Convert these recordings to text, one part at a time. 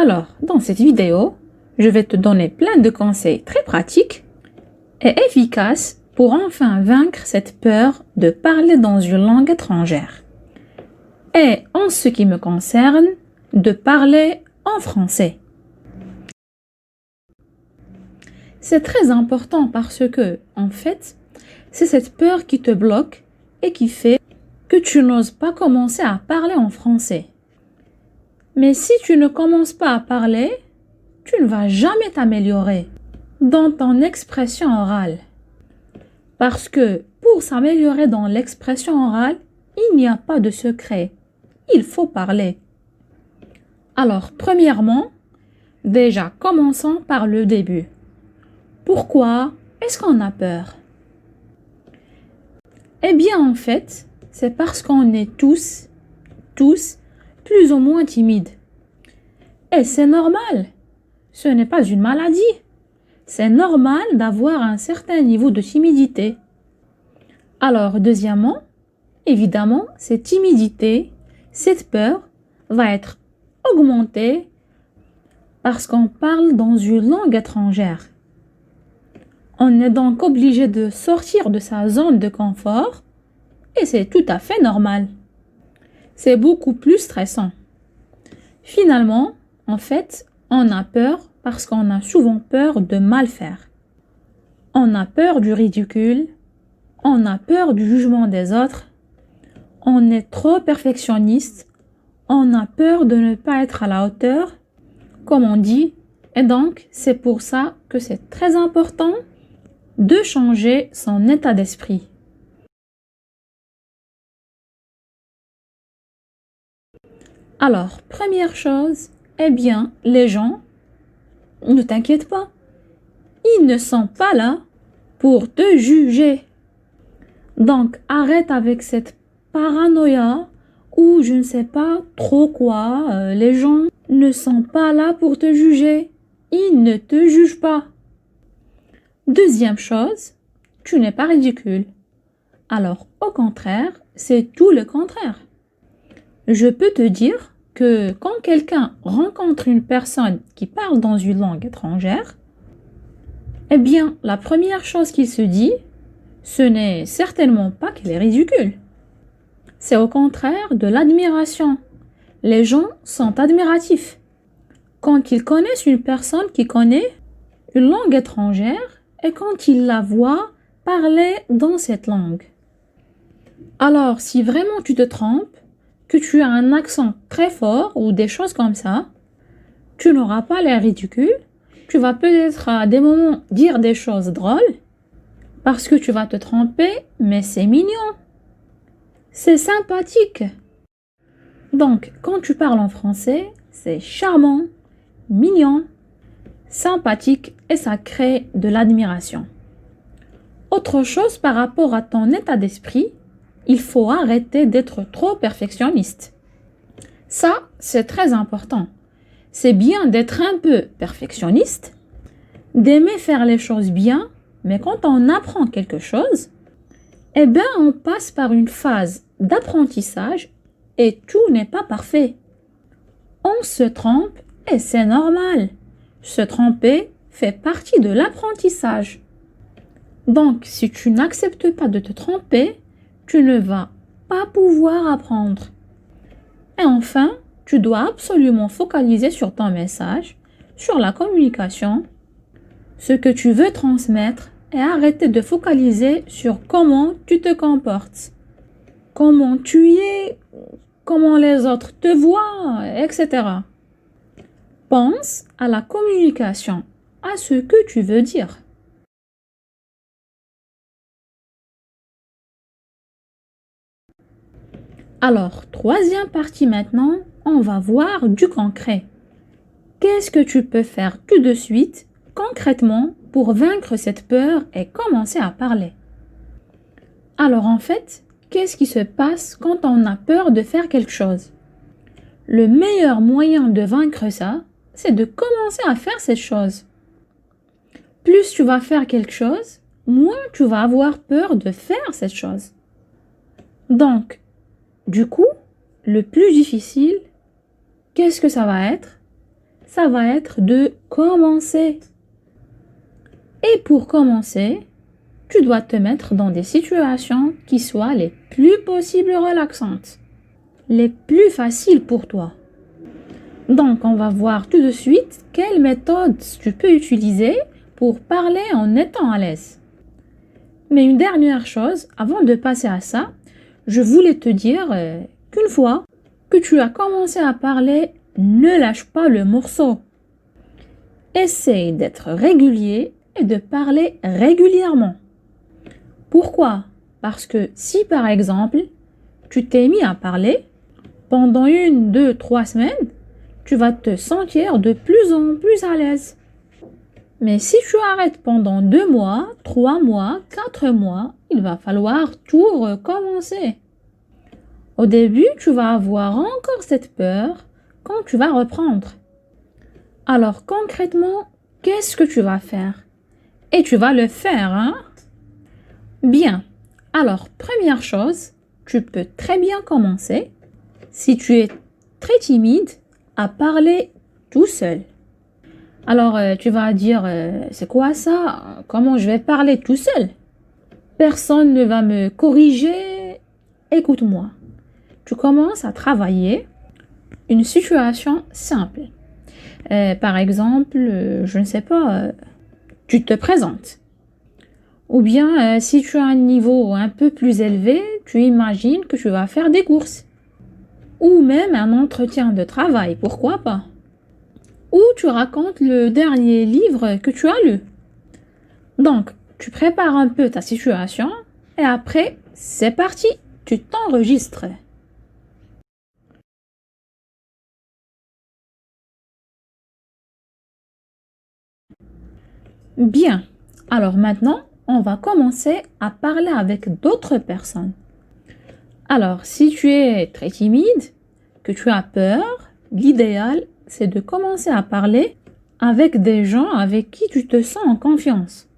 Alors, dans cette vidéo, je vais te donner plein de conseils très pratiques et efficaces pour enfin vaincre cette peur de parler dans une langue étrangère. Et en ce qui me concerne, de parler en français. C'est très important parce que, en fait, c'est cette peur qui te bloque et qui fait que tu n'oses pas commencer à parler en français. Mais si tu ne commences pas à parler, tu ne vas jamais t'améliorer dans ton expression orale. Parce que pour s'améliorer dans l'expression orale, il n'y a pas de secret. Il faut parler. Alors, premièrement, déjà commençons par le début. Pourquoi est-ce qu'on a peur? Eh bien, en fait, c'est parce qu'on est tous, plus ou moins timides. Et c'est normal. Ce n'est pas une maladie. C'est normal d'avoir un certain niveau de timidité. Alors, deuxièmement, évidemment, cette timidité, cette peur va être augmentée parce qu'on parle dans une langue étrangère. On est donc obligé de sortir de sa zone de confort et c'est tout à fait normal. C'est beaucoup plus stressant. Finalement, en fait, on a peur parce qu'on a souvent peur de mal faire. On a peur du ridicule, on a peur du jugement des autres, on est trop perfectionniste, on a peur de ne pas être à la hauteur, comme on dit, et donc c'est pour ça que c'est très important de changer son état d'esprit. Alors, première chose, eh bien, les gens, ne t'inquiète pas, ils ne sont pas là pour te juger. Donc, arrête avec cette paranoïa ou je ne sais pas trop quoi. Les gens ne sont pas là pour te juger. Ils ne te jugent pas. Deuxième chose, tu n'es pas ridicule. Alors, au contraire, c'est tout le contraire. Je peux te dire que quand quelqu'un rencontre une personne qui parle dans une langue étrangère, eh bien, la première chose qu'il se dit, ce n'est certainement pas qu'elle est ridicule. C'est au contraire de l'admiration. Les gens sont admiratifs. Quand ils connaissent une personne qui connaît une langue étrangère et quand ils la voient parler dans cette langue. Alors, si vraiment tu te trompes, que tu as un accent très fort ou des choses comme ça, tu n'auras pas l'air ridicule. Tu vas peut-être à des moments dire des choses drôles parce que tu vas te tromper, mais c'est mignon. C'est sympathique. Donc, quand tu parles en français, c'est charmant, mignon, sympathique et ça crée de l'admiration. Autre chose par rapport à ton état d'esprit, il faut arrêter d'être trop perfectionniste. Ça, c'est très important. C'est bien d'être un peu perfectionniste, d'aimer faire les choses bien, mais quand on apprend quelque chose, eh bien, on passe par une phase d'apprentissage et tout n'est pas parfait. On se trompe et c'est normal. Se tromper fait partie de l'apprentissage. Donc, si tu n'acceptes pas de te tromper, tu ne vas pas pouvoir apprendre. Et enfin, tu dois absolument focaliser sur ton message, sur la communication, ce que tu veux transmettre et arrêter de focaliser sur comment tu te comportes, comment tu es, comment les autres te voient, etc. Pense à la communication, à ce que tu veux dire. Alors, troisième partie maintenant, on va voir du concret. Qu'est-ce que tu peux faire tout de suite, concrètement, pour vaincre cette peur et commencer à parler? Alors en fait, qu'est-ce qui se passe quand on a peur de faire quelque chose? Le meilleur moyen de vaincre ça, c'est de commencer à faire cette chose. Plus tu vas faire quelque chose, moins tu vas avoir peur de faire cette chose. Donc, du coup, le plus difficile, qu'est-ce que ça va être? ça va être de commencer. Et pour commencer, tu dois te mettre dans des situations qui soient les plus possibles relaxantes, les plus faciles pour toi. Donc, on va voir tout de suite quelle méthode tu peux utiliser pour parler en étant à l'aise. Mais une dernière chose, avant de passer à ça, je voulais te dire qu'une fois que tu as commencé à parler, ne lâche pas le morceau. Essaye d'être régulier et de parler régulièrement. Pourquoi? Parce que si par exemple, tu t'es mis à parler, pendant 1, 2, 3 semaines, tu vas te sentir de plus en plus à l'aise. Mais si tu arrêtes pendant 2 mois, 3 mois, 4 mois, il va falloir tout recommencer. Au début, tu vas avoir encore cette peur quand tu vas reprendre. Alors concrètement, qu'est-ce que tu vas faire? Et tu vas le faire, hein? Bien. Alors, première chose, tu peux très bien commencer, si tu es très timide, à parler tout seul. Alors, tu vas dire, c'est quoi ça? Comment je vais parler tout seul? Personne ne va me corriger. Écoute-moi. Tu commences à travailler une situation simple. Par exemple, je ne sais pas, tu te présentes. Ou bien, si tu as un niveau un peu plus élevé, tu imagines que tu vas faire des courses. Ou même un entretien de travail, pourquoi pas? Ou tu racontes le dernier livre que tu as lu. Donc, tu prépares un peu ta situation et après, c'est parti, tu t'enregistres. Bien, alors maintenant, on va commencer à parler avec d'autres personnes. Alors, si tu es très timide, que tu as peur, l'idéal, c'est de commencer à parler avec des gens avec qui tu te sens en confiance.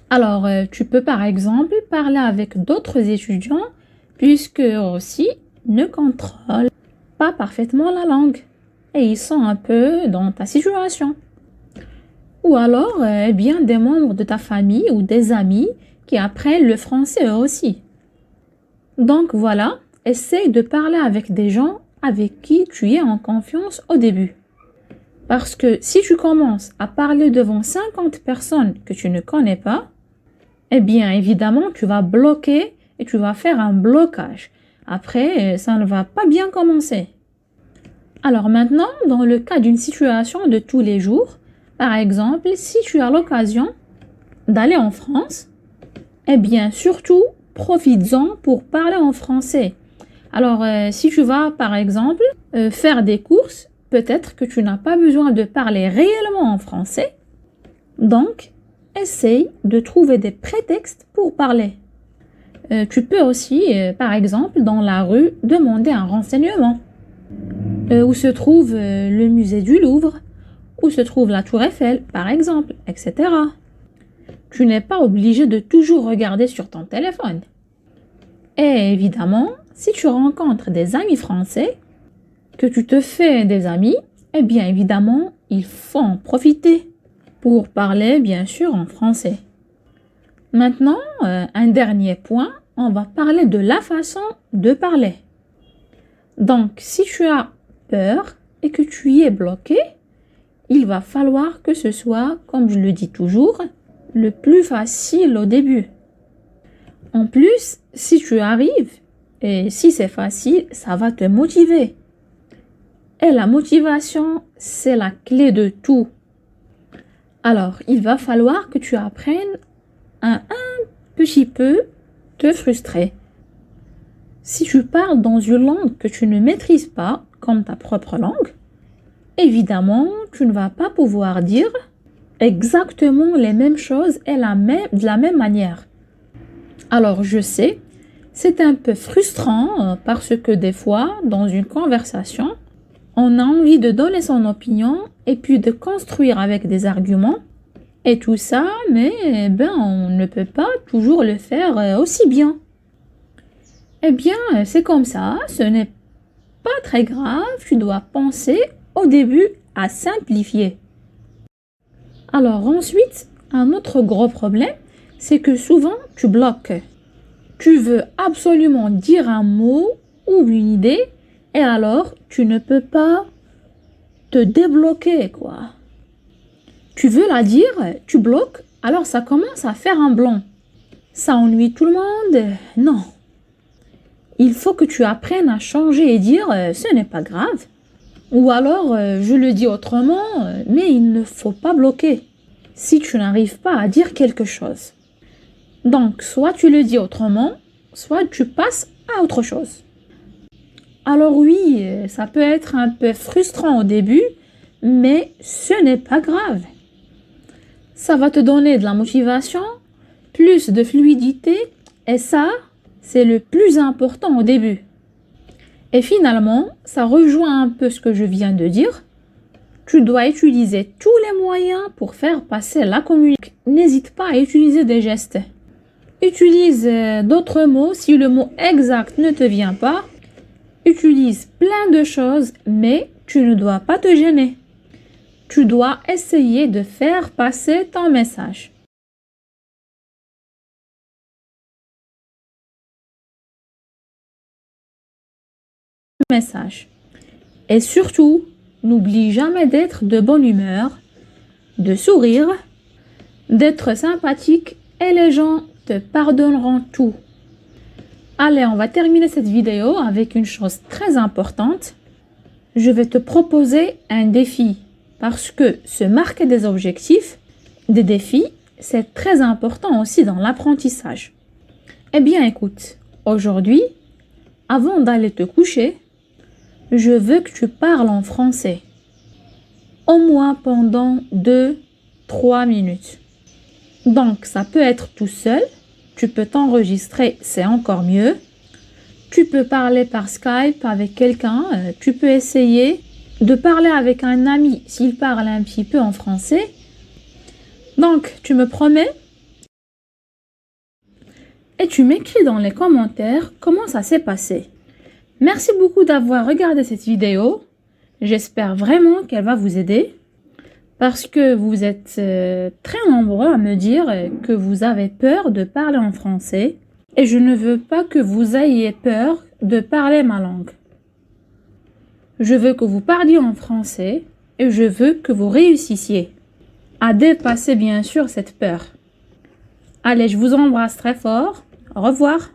Alors, tu peux par exemple parler avec d'autres étudiants puisque aussi ne contrôlent pas parfaitement la langue et ils sont un peu dans ta situation. Ou alors, eh bien, des membres de ta famille ou des amis qui apprennent le français eux aussi. Donc voilà, essaye de parler avec des gens avec qui tu es en confiance au début. Parce que si tu commences à parler devant 50 personnes que tu ne connais pas, eh bien évidemment tu vas bloquer et tu vas faire un blocage. Après, ça ne va pas bien commencer. Alors maintenant, dans le cas d'une situation de tous les jours, par exemple, si tu as l'occasion d'aller en France, eh bien surtout, profites-en pour parler en français. Alors, si tu vas, par exemple, faire des courses, peut-être que tu n'as pas besoin de parler réellement en français. Donc, essaye de trouver des prétextes pour parler. Tu peux aussi, par exemple, dans la rue, demander un renseignement. Où se trouve le musée du Louvre, où se trouve la Tour Eiffel, par exemple, etc. Tu n'es pas obligé de toujours regarder sur ton téléphone. Et évidemment, si tu rencontres des amis français, que tu te fais des amis, eh bien évidemment, il faut en profiter pour parler bien sûr en français. Maintenant, un dernier point, on va parler de la façon de parler. Donc, si tu as peur et que tu y es bloqué, il va falloir que ce soit, comme je le dis toujours, le plus facile au début. En plus, si tu arrives, et si c'est facile, ça va te motiver. Et la motivation, c'est la clé de tout. Alors, il va falloir que tu apprennes à un petit peu te frustrer. Si tu parles dans une langue que tu ne maîtrises pas, comme ta propre langue, évidemment, tu ne vas pas pouvoir dire exactement les mêmes choses et de la même manière. Alors, je sais, c'est un peu frustrant parce que des fois, dans une conversation, on a envie de donner son opinion et puis de construire avec des arguments et tout ça, mais on ne peut pas toujours le faire aussi bien. Eh bien, c'est comme ça, ce n'est pas très grave, tu dois penser au début à simplifier. Alors ensuite, un autre gros problème, c'est que souvent tu bloques. Tu veux absolument dire un mot ou une idée et alors tu ne peux pas te débloquer, quoi. Tu veux la dire, tu bloques, alors ça commence à faire un blanc. Ça ennuie tout le monde? Non. Il faut que tu apprennes à changer et dire ce n'est pas grave. Ou alors je le dis autrement, mais il ne faut pas bloquer si tu n'arrives pas à dire quelque chose. Donc, soit tu le dis autrement, soit tu passes à autre chose. Alors oui, ça peut être un peu frustrant au début, mais ce n'est pas grave. Ça va te donner de la motivation, plus de fluidité, et ça, c'est le plus important au début. Et finalement, ça rejoint un peu ce que je viens de dire. Tu dois utiliser tous les moyens pour faire passer la communication. N'hésite pas à utiliser des gestes. Utilise d'autres mots si le mot exact ne te vient pas. Utilise plein de choses, mais tu ne dois pas te gêner. Tu dois essayer de faire passer ton message. Et surtout, n'oublie jamais d'être de bonne humeur, de sourire, d'être sympathique et les gens te pardonneront tout. Allez, on va terminer cette vidéo avec une chose très importante. Je vais te proposer un défi parce que se marquer des objectifs, des défis, c'est très important aussi dans l'apprentissage. Eh bien, écoute, aujourd'hui, avant d'aller te coucher, je veux que tu parles en français, au moins pendant 2-3 minutes. Donc, ça peut être tout seul, tu peux t'enregistrer, c'est encore mieux. Tu peux parler par Skype avec quelqu'un, tu peux essayer de parler avec un ami s'il parle un petit peu en français. Donc, tu me promets? Et tu m'écris dans les commentaires comment ça s'est passé. Merci beaucoup d'avoir regardé cette vidéo. J'espère vraiment qu'elle va vous aider parce que vous êtes très nombreux à me dire que vous avez peur de parler en français et je ne veux pas que vous ayez peur de parler ma langue. Je veux que vous parliez en français et je veux que vous réussissiez à dépasser bien sûr cette peur. Allez, je vous embrasse très fort. Au revoir.